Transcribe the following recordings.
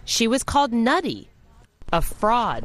She was called nutty, a fraud,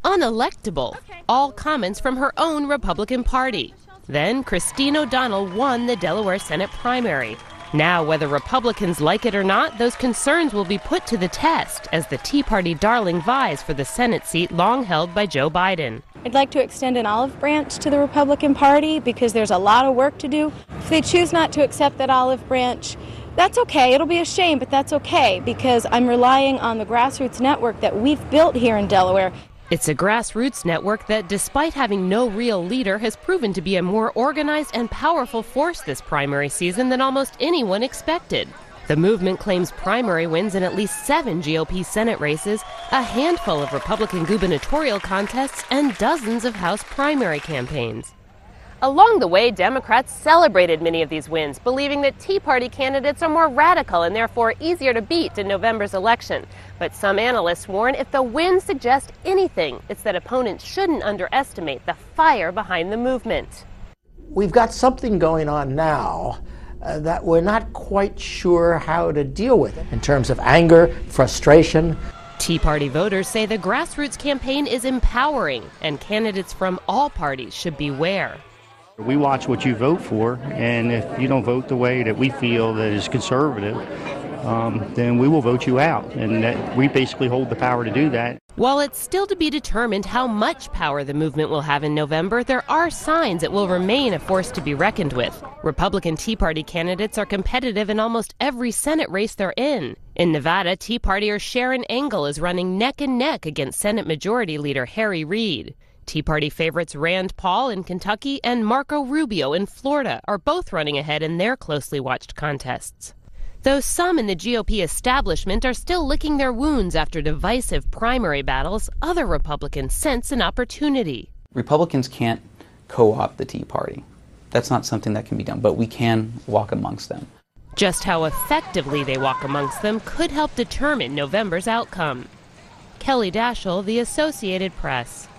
unelectable, all comments from her own Republican Party. Then Christine O'Donnell won the Delaware Senate primary. Now, whether Republicans like it or not, those concerns will be put to the test as the Tea Party darling vies for the Senate seat long held by Joe Biden. I'd like to extend an olive branch to the Republican Party because there's a lot of work to do. If they choose not to accept that olive branch, that's okay. It'll be a shame, but that's okay because I'm relying on the grassroots network that we've built here in Delaware. It's a grassroots network that, despite having no real leader, has proven to be a more organized and powerful force this primary season than almost anyone expected. The movement claims primary wins in at least 7 GOP Senate races, a handful of Republican gubernatorial contests, and dozens of House primary campaigns. Along the way, Democrats celebrated many of these wins, believing that Tea Party candidates are more radical and therefore easier to beat in November's election. But some analysts warn if the wins suggest anything, it's that opponents shouldn't underestimate the fire behind the movement. We've got something going on now that we're not quite sure how to deal with it in terms of anger, frustration. Tea Party voters say the grassroots campaign is empowering, and candidates from all parties should beware. We watch what you vote for, and if you don't vote the way that we feel that is conservative, then we will vote you out, and that we basically hold the power to do that. While it's still to be determined how much power the movement will have in November, there are signs it will remain a force to be reckoned with. Republican Tea Party candidates are competitive in almost every Senate race they're in. In Nevada, Tea Partier Sharon Engel is running neck and neck against Senate Majority Leader Harry Reid. Tea Party favorites Rand Paul in Kentucky and Marco Rubio in Florida are both running ahead in their closely watched contests. Though some in the GOP establishment are still licking their wounds after divisive primary battles, other Republicans sense an opportunity. Republicans can't co-opt the Tea Party. That's not something that can be done, but we can walk amongst them. Just how effectively they walk amongst them could help determine November's outcome. Kelly Daschle, The Associated Press.